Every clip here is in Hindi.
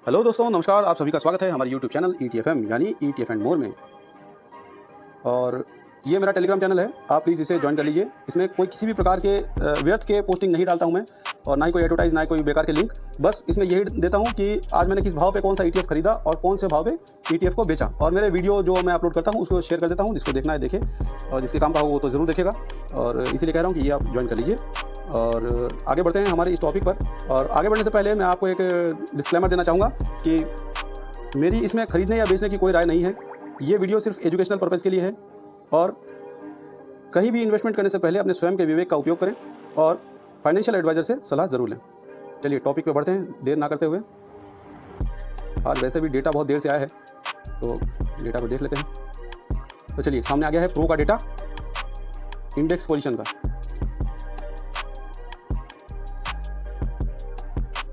हेलो दोस्तों, नमस्कार। आप सभी का स्वागत है हमारे यूट्यूब चैनल ETFM यानी ETF एंड मोर में। और ये मेरा टेलीग्राम चैनल है, आप प्लीज़ इसे ज्वाइन कर लीजिए। इसमें कोई किसी भी प्रकार के व्यर्थ के पोस्टिंग नहीं डालता हूँ मैं, और ना ही कोई एडवर्टाइज, ना ही कोई बेकार के लिंक। बस इसमें यही देता हूँ कि आज मैंने किस भाव पे कौन सा ETF खरीदा और कौन से भाव पे ETF को बेचा। और मेरे वीडियो जो मैं अपलोड करता हूँ उसको शेयर कर देता हूँ, जिसको देखना है देखे, और जिसके काम का हो वो तो ज़रूर देखेगा। और इसीलिए कह रहा हूँ कि ये आप ज्वाइन कर लीजिए। और आगे बढ़ते हैं हमारे इस टॉपिक पर। और आगे बढ़ने से पहले मैं आपको एक डिस्क्लेमर देना चाहूँगा कि मेरी इसमें खरीदने या बेचने की कोई राय नहीं है। ये वीडियो सिर्फ एजुकेशनल पर्पज़ के लिए है, और कहीं भी इन्वेस्टमेंट करने से पहले अपने स्वयं के विवेक का उपयोग करें और फाइनेंशियल एडवाइज़र से सलाह ज़रूर लें। चलिए टॉपिक पे बढ़ते हैं, देर ना करते हुए। आज वैसे भी डेटा बहुत देर से आया है, तो डेटा को देख लेते हैं। तो चलिए, सामने आ गया है प्रो का डेटा इंडेक्स पोजीशन का।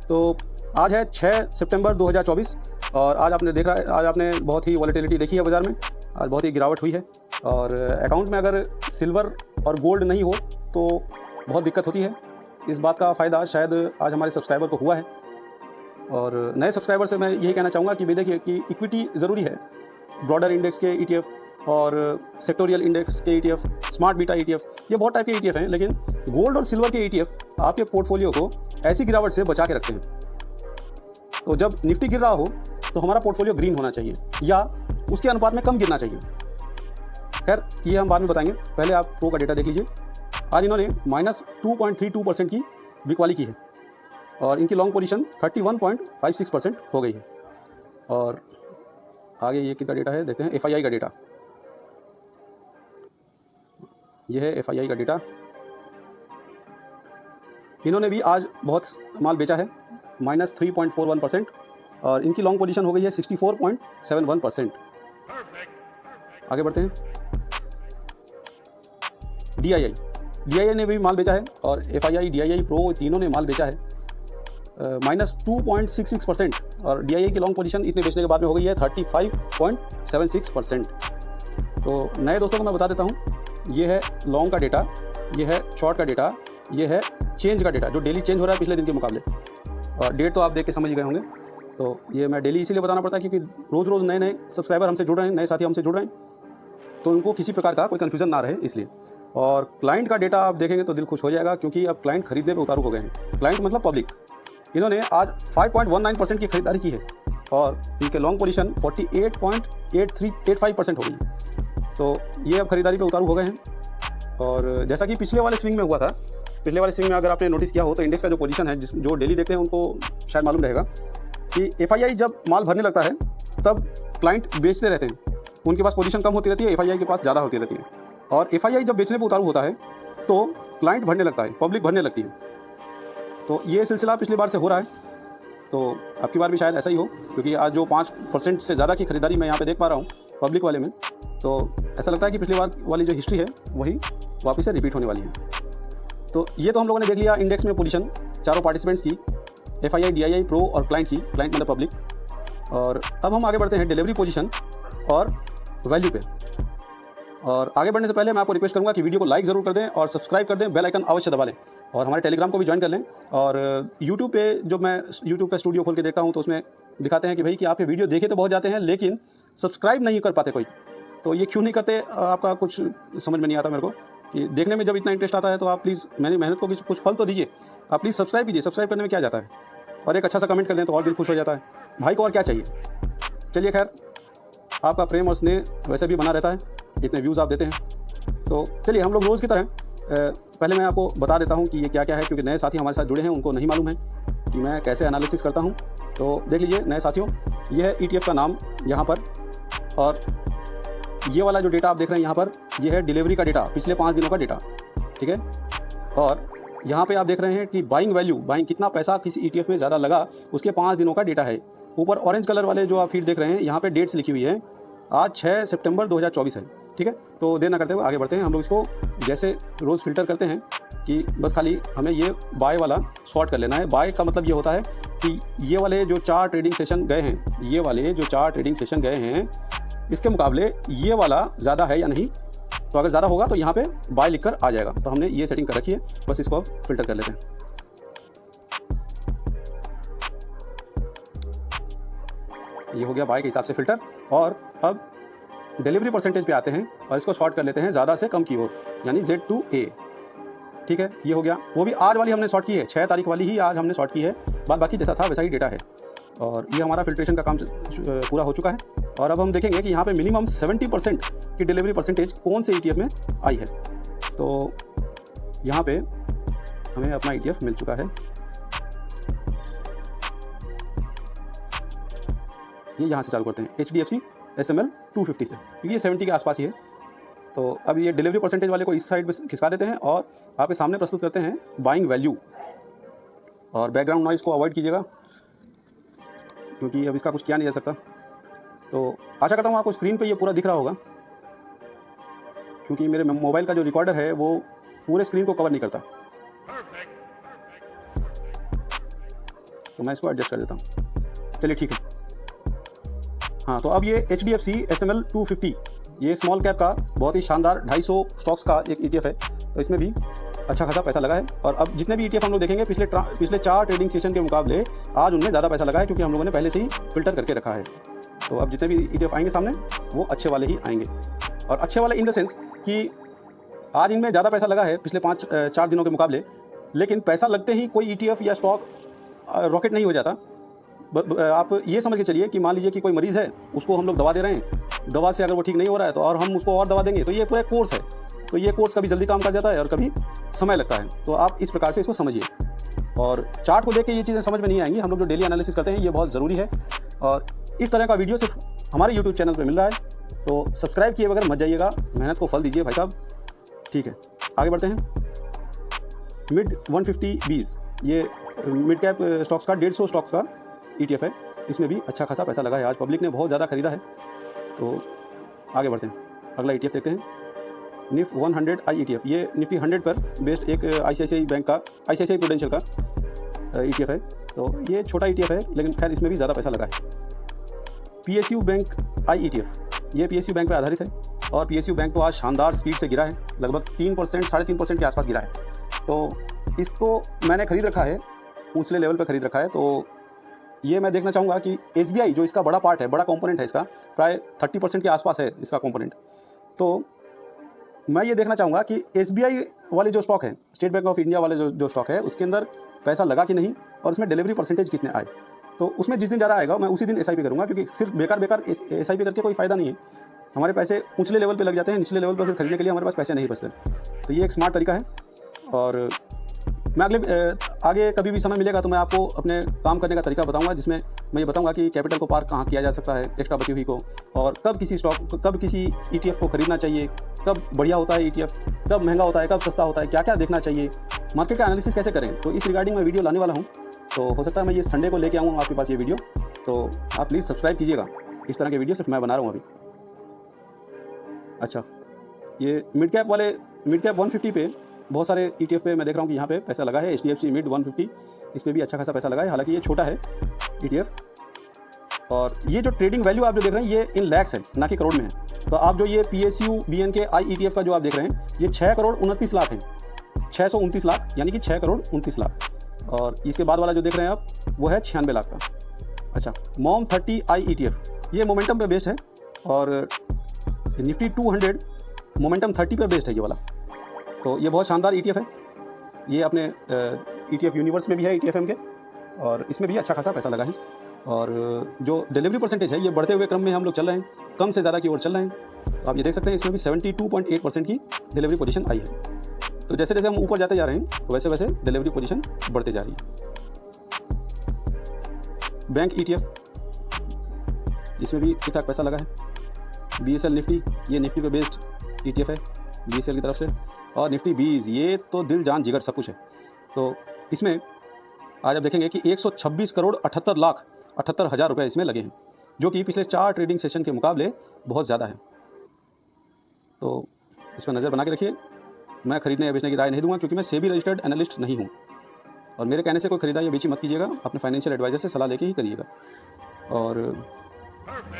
तो आज है 6 सितंबर 2024, और आज आपने देखा है, आज आपने बहुत ही वॉलेटिलिटी देखी है बाज़ार में। आज बहुत ही गिरावट हुई है, और अकाउंट में अगर सिल्वर और गोल्ड नहीं हो तो बहुत दिक्कत होती है। इस बात का फ़ायदा शायद आज हमारे सब्सक्राइबर को हुआ है। और नए सब्सक्राइबर से मैं यही कहना चाहूँगा कि भाई देखिए कि इक्विटी ज़रूरी है। ब्रॉडर इंडेक्स के ETF और सेक्टोरियल इंडेक्स के ETF, स्मार्ट बीटा ETF, ये बहुत टाइप के ETF हैं, लेकिन गोल्ड और सिल्वर के ETF आपके पोर्टफोलियो को ऐसी गिरावट से बचा के रखते हैं। तो जब निफ्टी गिर रहा हो तो हमारा पोर्टफोलियो ग्रीन होना चाहिए या उसके अनुपात में कम गिरना चाहिए। खैर, ये हम बाद में बताएंगे, पहले आप प्रो का डेटा देख लीजिए। आज इन्होंने -2.32% की बिकवाली की है, और इनकी लॉन्ग पोजीशन 31.56% हो गई है। और आगे ये कितना डेटा है देखते हैं, FII का डेटा। ये है FII का डेटा। इन्होंने भी आज बहुत माल बेचा है, -3.41%, और इनकी लॉन्ग पोजीशन हो गई है 64.71%। आगे बढ़ते हैं। DII ने भी माल बेचा है, और FII, DII, प्रो, तीनों ने माल बेचा है, -2.66%, और DII की लॉन्ग पोजीशन इतने बेचने के बाद में हो गई है 35.76%। तो नए दोस्तों को मैं बता देता हूँ, ये है लॉन्ग का डेटा, ये है शॉर्ट का डेटा, ये है चेंज का डेटा जो डेली चेंज हो रहा है पिछले दिन के मुकाबले। और डेट तो आप देख के समझ गए होंगे। तो ये मैं डेली इसीलिए बताना पड़ता है क्योंकि रोज़ रोज़ नए नए सब्सक्राइबर हमसे जुड़ रहे हैं, नए साथी हमसे जुड़ रहे हैं, तो उनको किसी प्रकार का कोई कन्फ्यूजन ना रहे इसलिए। और क्लाइंट का डेटा आप देखेंगे तो दिल खुश हो जाएगा, क्योंकि अब क्लाइंट खरीदने पे उतारू हो गए हैं। क्लाइंट मतलब पब्लिक। इन्होंने आज 5.19% की खरीदारी की है, और इनके लॉन्ग पोजीशन 48.85% हो गई। तो ये अब खरीदारी पे उतारू हो गए हैं। और जैसा कि पिछले वाले स्विंग में हुआ था, पिछले वाले स्विंग में अगर आपने नोटिस किया हो तो इंडेक्स का जो पोजीशन है, जो डेली देखते हैं उनको शायद मालूम रहेगा कि FII जब माल भरने लगता है तब क्लाइंट बेचते रहते हैं। उनके पास पोजीशन कम होती रहती है, FII के पास ज़्यादा होती रहती है। और FII जब बेचने पर उतारू होता है तो क्लाइंट भरने लगता है, पब्लिक भरने लगती है। तो ये सिलसिला पिछली बार से हो रहा है, तो अब की बार भी शायद ऐसा ही हो, क्योंकि आज जो 5% से ज़्यादा की खरीदारी मैं यहाँ पे देख पा रहा हूँ पब्लिक वाले में, तो ऐसा लगता है कि पिछली बार वाली जो हिस्ट्री है वही वापस से रिपीट होने वाली है। तो ये तो हम लोगों ने देख लिया इंडेक्स में पोजीशन चारों पार्टिसिपेंट्स की, FII, DII, प्रो और क्लाइंट की, क्लाइंट मतलब पब्लिक। और अब हम आगे बढ़ते हैं डिलीवरी पोजीशन और वैल्यू पे। और आगे बढ़ने से पहले मैं आपको रिक्वेस्ट करूंगा कि वीडियो को लाइक ज़रूर कर दें और सब्सक्राइब कर दें, बेल आइकन अवश्य दबा लें, और हमारे टेलीग्राम को भी ज्वाइन कर लें। और यूट्यूब पे जब मैं यूट्यूब का स्टूडियो खोल के देखता हूँ तो उसमें दिखाते हैं कि भाई कि आपके वीडियो देखे तो बहुत जाते हैं, लेकिन सब्सक्राइब नहीं कर पाते कोई। तो ये क्यों नहीं करते, आपका कुछ समझ में नहीं आता मेरे को, कि देखने में जब इतना इंटरेस्ट आता है तो आप प्लीज़ मेरी मेहनत को कुछ फल तो दीजिए। आप प्लीज़ सब्सक्राइब कीजिए, सब्सक्राइब करने में क्या जाता है, और एक अच्छा सा कमेंट कर दें तो और दिल खुश हो जाता है। भाई को और क्या चाहिए। चलिए, खैर, आपका प्रेम और स्नेह वैसे भी बना रहता है, इतने व्यूज़ आप देते हैं। तो चलिए, हम लोग रोज़ की तरह पहले मैं आपको बता देता हूँ कि ये क्या क्या है, क्योंकि नए साथी हमारे साथ जुड़े हैं, उनको नहीं मालूम है कि मैं कैसे एनालिसिस करता हूँ। तो देख लीजिए नए साथियों, ये है ETF का नाम यहाँ पर, और ये वाला जो डेटा आप देख रहे हैं यहाँ पर, ये है डिलीवरी का डेटा, पिछले 5 दिनों का डेटा, ठीक है। और यहाँ पे आप देख रहे हैं कि बाइंग वैल्यू, बाइंग कितना पैसा किसी ETF में ज़्यादा लगा, उसके 5 दिनों का डेटा है। ऊपर ऑरेंज कलर वाले जो आप फीड देख रहे हैं, यहाँ पे डेट्स लिखी हुई है। आज 6 सितंबर 2024 है, ठीक है। तो देर ना करते हुए आगे बढ़ते हैं। हम लोग इसको जैसे रोज़ फिल्टर करते हैं कि बस खाली हमें ये बाय वाला शॉर्ट कर लेना है। बाय का मतलब ये होता है कि ये वाले जो 4 ट्रेडिंग सेशन गए हैं, ये वाले जो 4 ट्रेडिंग सेशन गए हैं, इसके मुकाबले ये वाला ज़्यादा है या नहीं। तो अगर ज़्यादा होगा तो यहाँ पे बाय लिखकर आ जाएगा। तो हमने ये सेटिंग कर रखी है, बस इसको फिल्टर कर लेते हैं। ये हो गया बाय के हिसाब से फ़िल्टर। और अब डिलीवरी परसेंटेज पे आते हैं और इसको शॉर्ट कर लेते हैं ज़्यादा से कम की ओर, यानी Z2A। ठीक है, ये हो गया। वो भी आज वाली हमने शॉर्ट की है, 6 तारीख वाली ही आज हमने शॉर्ट की है, बाद बाकी जैसा था वैसा ही डेटा है। और ये हमारा फिल्ट्रेशन का काम पूरा हो चुका है। और अब हम देखेंगे कि यहाँ पे मिनिमम 70% की डिलीवरी परसेंटेज कौन से ETF में आई है। तो यहाँ पे हमें अपना ETF मिल चुका है, ये यहाँ से चालू करते हैं HDFC SML 250 से, क्योंकि ये 70 के आसपास ही है। तो अब ये डिलीवरी परसेंटेज वाले को इस साइड पे खिसका देते हैं और आपके सामने प्रस्तुत करते हैं बाइंग वैल्यू। और बैकग्राउंड नॉइज़ को अवॉइड कीजिएगा, क्योंकि अब इसका कुछ किया नहीं जा सकता। तो आशा करता हूँ आपको स्क्रीन पे ये पूरा दिख रहा होगा, क्योंकि मेरे मोबाइल का जो रिकॉर्डर है वो पूरे स्क्रीन को कवर नहीं करता। तो मैं इसको एडजस्ट कर देता हूँ। चलिए ठीक है। हाँ, तो अब ये HDFC SML 250, ये स्मॉल कैप का बहुत ही शानदार 250 स्टॉक्स का एक ETF है। तो इसमें भी अच्छा खासा पैसा लगा है। और अब जितने भी ETF हम लोग देखेंगे पिछले 4 ट्रेडिंग सेशन के मुकाबले आज उनमें ज़्यादा पैसा लगा है, क्योंकि हम लोगों ने पहले से ही फिल्टर करके रखा है। तो अब जितने भी ETF आएंगे सामने वो अच्छे वाले ही आएंगे। और अच्छे वाले इन द सेंस कि आज इनमें ज़्यादा पैसा लगा है पिछले 4 दिनों के मुकाबले, लेकिन पैसा लगते ही कोई ETF या स्टॉक रॉकेट नहीं हो जाता। आप ये समझ के चलिए कि मान लीजिए कि कोई मरीज़ है, उसको हम लोग दवा दे रहे हैं, दवा से अगर वो ठीक नहीं हो रहा है तो और हम उसको और दवा देंगे, तो ये पूरा कोर्स है। तो ये कोर्स कभी जल्दी काम कर जाता है और कभी समय लगता है। तो आप इस प्रकार से इसको समझिए। और चार्ट को देख के ये चीज़ें समझ में नहीं आएंगी। हम लोग जो डेली एनालिसिस करते हैं ये बहुत ज़रूरी है। और इस तरह का वीडियो सिर्फ हमारे यूट्यूब चैनल पर मिल रहा है, तो सब्सक्राइब किए बगैर मत जाइएगा, मेहनत को फल दीजिए भाई साहब। ठीक है, आगे बढ़ते हैं। मिड 150 बीज, ये मिड कैप स्टॉक्स का 150 स्टॉक्स का ETF है। इसमें भी अच्छा खासा पैसा लगा है, आज पब्लिक ने बहुत ज़्यादा खरीदा है। तो आगे बढ़ते हैं, अगला ETF देखते हैं। निफ्ट 100 I ETF, ये निफ्टी 100 पर बेस्ड एक ICICI बैंक का, ICICI प्रूडेंशियल का ETF है। तो ये छोटा ETF है, लेकिन खैर इसमें भी ज़्यादा पैसा लगा है। PSU बैंक I ETF, ये PSU बैंक पर आधारित है। और PSU बैंक तो आज शानदार स्पीड से गिरा है, लगभग 3%, 3.5% के आसपास गिरा है। तो इसको मैंने खरीद रखा है, ऊंचले लेवल पर खरीद रखा है। तो ये मैं देखना चाहूँगा कि SBI जो इसका बड़ा पार्ट है, बड़ा कंपोनेंट है इसका, प्राय 30% के आसपास है इसका कंपोनेंट। तो मैं ये देखना चाहूँगा कि SBI वाले जो स्टॉक है, स्टेट बैंक ऑफ इंडिया वाले जो स्टॉक है, उसके अंदर पैसा लगा कि नहीं और उसमें डिलीवरी परसेंटेज कितने आए। तो उसमें जिस दिन ज़्यादा आएगा मैं उसी दिन SIP करूँगा, क्योंकि सिर्फ बेकार SIP करके कोई फ़ायदा नहीं है। हमारे पैसे ऊंचले लेवल पे लग जाते हैं, निचले लेवल पर फिर खरीदने के लिए हमारे पास पैसे नहीं बचते। तो ये एक स्मार्ट तरीका है। और मैं आगे कभी भी समय मिलेगा तो मैं आपको अपने काम करने का तरीका बताऊंगा, जिसमें मैं ये बताऊंगा कि कैपिटल को पार्क कहाँ किया जा सकता है एक्स्ट्रा बची हुई को, और कब किसी ETF को खरीदना चाहिए, कब बढ़िया होता है ETF, कब महंगा होता है, कब सस्ता होता है, क्या क्या देखना चाहिए, मार्केट का एनालिसिस कैसे करें। तो इस रिगार्डिंग मैं वीडियो लाने वाला हूँ। तो हो सकता है मैं ये संडे को लेके आऊँ आपके पास ये वीडियो। तो आप प्लीज़ सब्सक्राइब कीजिएगा, इस तरह के वीडियो सिर्फ मैं बना रहा हूँ अभी। अच्छा, ये मिड कैप 150 पे बहुत सारे ETF पे मैं देख रहा हूँ कि यहाँ पे पैसा लगा है। HDFC मिड 150, इस पर भी अच्छा खासा पैसा लगा है, हालांकि ये छोटा है ETF। और ये जो ट्रेडिंग वैल्यू आप जो देख रहे हैं ये इन लैक्स है, ना कि करोड़ में है। तो आप जो ये PSU BNK I ETF का जो आप देख रहे हैं, ये 6 करोड़ 29 लाख है, 629 लाख, यानी कि 6 करोड़ 29 लाख। और इसके बाद वाला जो देख रहे हैं आप वो है 96 लाख का। अच्छा, MOM 30 I ETF, ये मोमेंटम पे बेस्ड है। और निफ्टी 200 मोमेंटम 30 पे बेस्ड है ये वाला। तो ये बहुत शानदार ETF है। ये अपने ETF यूनिवर्स में भी है ETFM के, और इसमें भी अच्छा खासा पैसा लगा है। और जो डिलीवरी परसेंटेज है ये बढ़ते हुए क्रम में हम लोग चल रहे हैं, कम से ज़्यादा की ओर चल रहे हैं। तो आप ये देख सकते हैं इसमें भी 72.8% की डिलीवरी पोजीशन आई है। तो जैसे जैसे हम ऊपर जाते जा रहे हैं वैसे वैसे डिलीवरी पोजीशन बढ़ते जा रही है। बैंक ETF, इसमें भी ठीक ठाक पैसा लगा है। BSL निफ्टी, ये निफ्टी पे बेस्ड ETF है BSL की तरफ से। और निफ्टी 20, ये तो दिल जान जिगर सब कुछ है। तो इसमें आज आप देखेंगे कि 126 करोड़ 78 हज़ार रुपये इसमें लगे हैं, जो कि पिछले 4 ट्रेडिंग सेशन के मुकाबले बहुत ज़्यादा है। तो इस पर नज़र बना के रखिए। मैं खरीदने या बेचने की राय नहीं दूंगा, क्योंकि मैं सेबी रजिस्टर्ड एनालिस्ट नहीं हूँ, और मेरे कहने से कोई खरीदा या बेची मत कीजिएगा, अपने फाइनेंशियल एडवाइजर से सलाह लेके ही करिएगा। और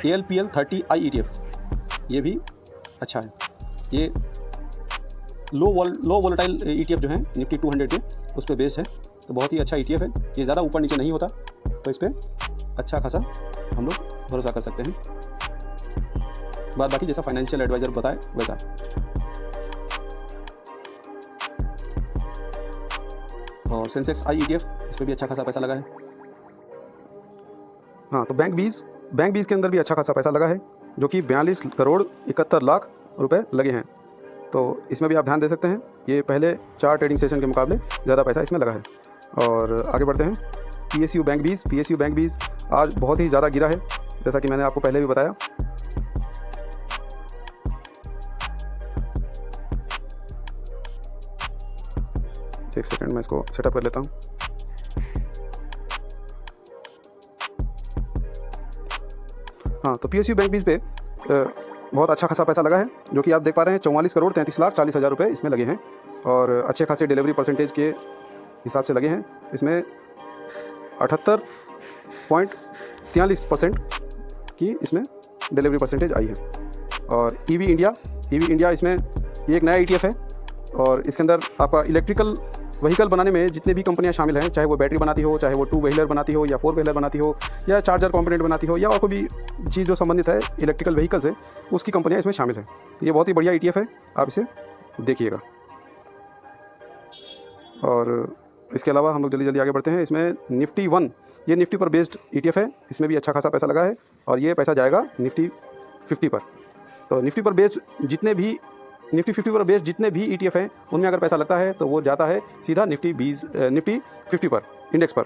ALPL 30 I ETF, ये भी अच्छा है। ये लो वोलेटाइल ETF जो है निफ्टी 200 पे, उस पर बेस्ड है। तो बहुत ही अच्छा ETF है, ये ज़्यादा ऊपर नीचे नहीं होता। तो इस पर अच्छा खासा हम लोग भरोसा कर सकते हैं। बाद बाकी जैसा फाइनेंशियल एडवाइज़र बताए वैसा। और सेंसेक्स आई ETF, इस पर भी अच्छा खासा पैसा लगा है। हाँ, तो बैंक बीज के अंदर भी अच्छा खासा पैसा लगा है, जो कि 42 करोड़ 71 लाख रुपए लगे हैं। तो इसमें भी आप ध्यान दे सकते हैं, ये पहले 4 ट्रेडिंग सेशन के मुकाबले ज़्यादा पैसा इसमें लगा है। और आगे बढ़ते हैं। PSU बैंक बीज आज बहुत ही ज़्यादा गिरा है, जैसा कि मैंने आपको पहले भी बताया। एक सेकंड मैं इसको सेटअप कर लेता हूँ। हाँ, तो PSU बैंक बीज पे बहुत अच्छा खासा पैसा लगा है, जो कि आप देख पा रहे हैं 44 करोड़ 33 लाख 40 हज़ार रुपये इसमें लगे हैं। और अच्छे खासे डिलीवरी परसेंटेज के हिसाब से लगे हैं। इसमें 78.43% की इसमें डिलीवरी परसेंटेज आई है। और EV इंडिया इसमें ये एक नया ETF है, और इसके अंदर आपका इलेक्ट्रिकल व्हीकल बनाने में जितने भी कंपनियां शामिल हैं, चाहे वो बैटरी बनाती हो, चाहे वो 2 व्हीलर बनाती हो या 4 व्हीलर बनाती हो, या चार्जर कंपोनेंट बनाती हो, या और कोई भी चीज़ जो संबंधित है इलेक्ट्रिकल व्हीकल से, उसकी कंपनियां इसमें शामिल हैं। ये बहुत ही बढ़िया ETF है, आप इसे देखिएगा। और इसके अलावा हम लोग जल्दी आगे बढ़ते हैं। इसमें निफ्टी 1, ये निफ्टी पर बेस्ड ETF है, इसमें भी अच्छा खासा पैसा लगा है, और ये पैसा जाएगा निफ्टी 50 पर। तो निफ्टी 50 पर बेस्ड जितने भी ETF हैं, उनमें अगर पैसा लगता है तो वो जाता है सीधा निफ्टी 50 पर, इंडेक्स पर।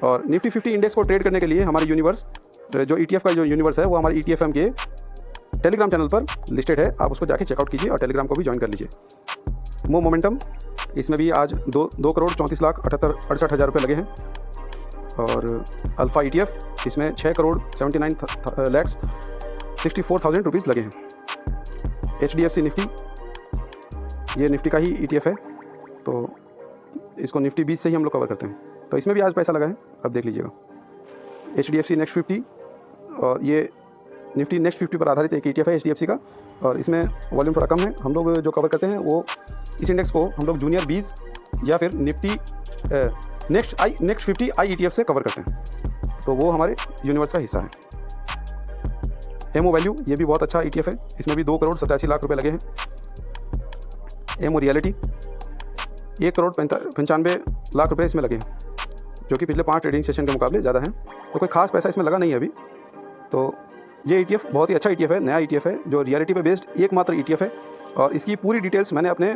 और निफ्टी 50 इंडेक्स को ट्रेड करने के लिए हमारे यूनिवर्स, जो ETF का जो यूनिवर्स है, वो हमारे ETFM के टेलीग्राम चैनल पर लिस्टेड है। आप उसको जाके चेकआउट कीजिए और टेलीग्राम को भी ज्वाइन कर लीजिए। मोमेंटम, इसमें भी आज 2 करोड़ 34 लाख 68 हज़ार रुपये लगे हैं। और अल्फ़ा ETF, इसमें 6 करोड़ 79 लाख 64,000 रुपीज़ लगे हैं। HDFC निफ्टी, ये निफ्टी का ही ETF है, तो इसको निफ्टी 20 से ही हम लोग कवर करते हैं। तो इसमें भी आज पैसा लगा है, अब देख लीजिएगा। HDFC नेक्स्ट 50, और ये निफ्टी नेक्स्ट 50 पर आधारित एक ETF है HDFC का, और इसमें वॉल्यूम थोड़ा कम है। हम लोग जो कवर करते हैं वो इस इंडेक्स को हम लोग जूनियर 20 या फिर निफ्टी नेक्स्ट 50 ETF से कवर करते हैं, तो वो हमारे यूनिवर्स का हिस्सा है। एमओ वैल्यू, ये भी बहुत अच्छा ETF है, इसमें भी 2 करोड़ 87 लाख रुपए लगे हैं। एमओ रियलिटी, 1 करोड़ 95 लाख रुपए इसमें लगे हैं, जो कि पिछले 5 ट्रेडिंग सेशन के मुकाबले ज़्यादा हैं। तो कोई खास पैसा इसमें लगा नहीं है अभी। तो ये ETF बहुत ही अच्छा ETF है, नया ETF है, जो रियलिटी पे बेस्ड एकमात्र ETF है। और इसकी पूरी डिटेल्स मैंने अपने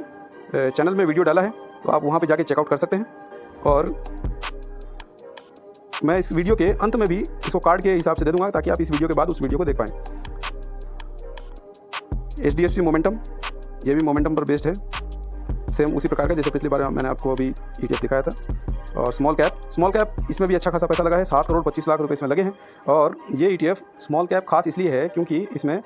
चैनल में वीडियो डाला है, तो आप वहाँ पे जाके चेकआउट कर सकते हैं। और मैं इस वीडियो के अंत में भी इसको कार्ड के हिसाब से दे दूंगा, ताकि आप इस वीडियो के बाद उस वीडियो को देख पाएँ। HDFC मोमेंटम, ये भी मोमेंटम पर बेस्ड है, सेम उसी प्रकार का जैसे पिछली बार मैंने आपको अभी ETF दिखाया था। और स्मॉल कैप, इसमें भी अच्छा खासा पैसा लगा है, 7 करोड़ 25 लाख रुपए इसमें लगे हैं। और ये ETF स्मॉल कैप खास इसलिए है क्योंकि इसमें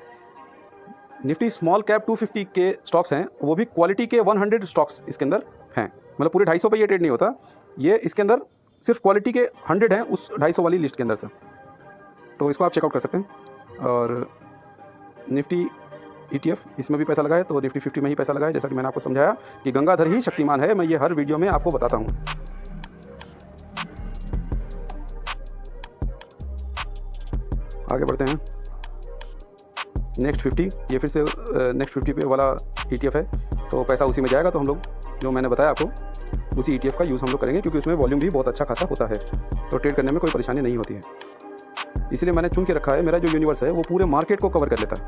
निफ्टी स्मॉल कैप 250 के स्टॉक्स हैं, वो भी क्वालिटी के 100 स्टॉक्स इसके अंदर हैं। मतलब पूरे 250 पे ये ट्रेड नहीं होता, ये इसके अंदर सिर्फ क्वालिटी के 100 हैं उस 250 वाली लिस्ट के अंदर से, तो इसको आप चेकआउट कर सकते हैं। और निफ्टी ETF, इसमें भी पैसा लगा है, तो निफ्टी 50 में ही पैसा लगा है। जैसा कि मैंने आपको समझाया कि गंगाधर ही शक्तिमान है, मैं ये हर वीडियो में आपको बताता हूँ। आगे बढ़ते हैं। नेक्स्ट 50, ये फिर से नेक्स्ट 50 पे वाला ETF है, तो पैसा उसी में जाएगा। तो हम लोग जो मैंने बताया आपको, उसी ETF का यूज़ हम लोग करेंगे, क्योंकि उसमें वॉल्यूम भी बहुत अच्छा खासा होता है, तो ट्रेड करने में कोई परेशानी नहीं होती है। इसलिए मैंने चुन के रखा है, मेरा जो यूनिवर्स है वो पूरे मार्केट को कवर कर लेता है।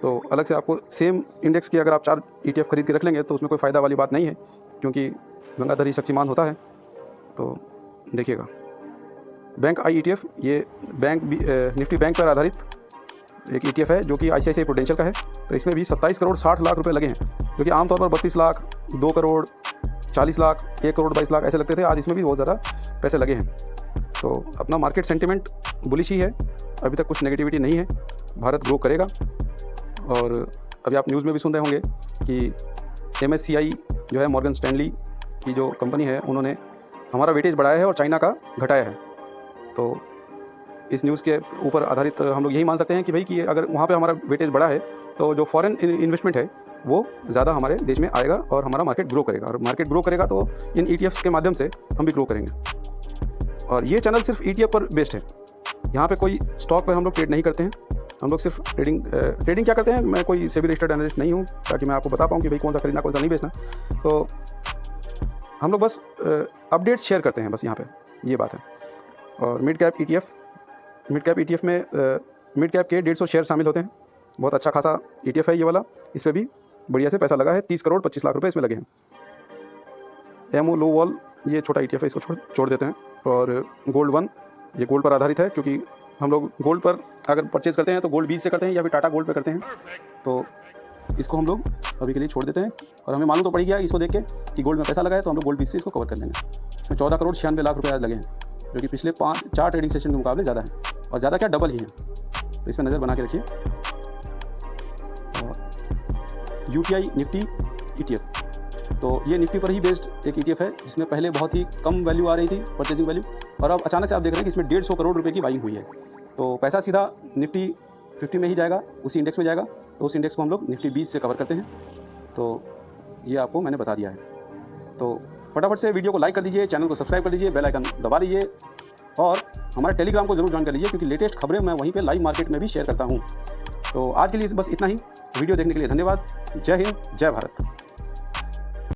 तो अलग से आपको सेम इंडेक्स की अगर आप 4 ETF खरीद के रख लेंगे तो उसमें कोई फ़ायदा वाली बात नहीं है, क्योंकि गंगाधर ही शक्तिमान होता है। तो देखिएगा, बैंक आई ETF, ये निफ्टी बैंक पर आधारित एक ETF है, जो कि ICICI प्रूडेंशियल का है। तो इसमें भी 27 करोड़ 60 लाख रुपए लगे हैं, जो कि आमतौर पर 32 लाख 2 करोड़ 40 लाख 1 करोड़ 22 लाख ऐसे लगते थे। आज इसमें भी बहुत ज़्यादा पैसे लगे हैं। तो अपना मार्केट सेंटिमेंट बुलिश ही है, अभी तक कुछ नेगेटिविटी नहीं है, भारत ग्रो करेगा। और अभी आप न्यूज़ में भी सुन रहे होंगे कि MSCI जो है, मॉर्गन स्टैनली की जो कंपनी है, उन्होंने हमारा वेटेज बढ़ाया है और चाइना का घटाया है। तो इस न्यूज़ के ऊपर आधारित हम लोग यही मान सकते हैं कि भाई कि अगर वहाँ पे हमारा वेटेज बढ़ा है, तो जो फॉरेन इन्वेस्टमेंट है वो ज़्यादा हमारे देश में आएगा और हमारा मार्केट ग्रो करेगा। और मार्केट ग्रो करेगा तो इन ETFs के माध्यम से हम भी ग्रो करेंगे। और ये चैनल सिर्फ ETF पर बेस्ड है, यहाँ पे कोई स्टॉक पर हम लोग ट्रेड नहीं करते हैं, हम लोग सिर्फ ट्रेडिंग क्या करते हैं, मैं कोई सेबी रजिस्टर्ड एनालिस्ट नहीं हूँ ताकि मैं आपको बता पाऊँ कि भाई कौन सा खरीदना कौन सा नहीं बेचना। तो हम लोग बस अपडेट शेयर करते हैं, बस यहाँ पे ये बात है। और मिड कैप ETF में मिड कैप के 150 शेयर शामिल होते हैं। बहुत अच्छा खासा ETF है ये वाला, इस पर भी बढ़िया से पैसा लगा है। 30 करोड़ 25 लाख रुपए इसमें लगे हैं। एमओ लो वॉल ये छोटा ETF है, इसको छोड़ देते हैं। और गोल्ड 1 ये गोल्ड पर आधारित है, क्योंकि हम लोग गोल्ड पर अगर परचेज़ करते हैं तो गोल्ड 20 से करते हैं या फिर टाटा गोल्ड पे करते हैं। तो इसको हम लोग अभी के लिए छोड़ देते हैं। और हमें मालूम तो पड़ गया इसको देख के कि गोल्ड में पैसा लगा है, तो हम लोग गोल्ड 20 से इसको कवर कर लेंगे। इसमें 14 करोड़ 96 लाख रुपए आज लगे हैं, जो कि पिछले 4 ट्रेडिंग सेशन के मुकाबले ज़्यादा है, और ज़्यादा क्या डबल ही है। तो इसमें नज़र बना के रखिए। और UTI निफ्टी ETF, तो ये निफ्टी पर ही बेस्ड एक ETF है, जिसमें पहले बहुत ही कम वैल्यू आ रही थी, परचेजिंग वैल्यू, और अब अचानक से आप देख रहे हैं कि इसमें 150 करोड़ रुपए की बाइंग हुई है। तो पैसा सीधा निफ्टी 50 में ही जाएगा, उसी इंडेक्स में जाएगा। तो उस इंडेक्स को हम लोग निफ्टी 20 से कवर करते हैं। तो ये आपको मैंने बता दिया है। तो फटाफट से वीडियो को लाइक कर दीजिए, चैनल को सब्सक्राइब कर दीजिए, बेल आइकन दबा दीजिए, और हमारे टेलीग्राम को जरूर ज्वाइन कर लीजिए, क्योंकि लेटेस्ट खबरें मैं वहीं पे लाइव मार्केट में भी शेयर करता हूँ। तो आज के लिए बस इतना ही। वीडियो देखने के लिए धन्यवाद। जय हिंद, जय भारत।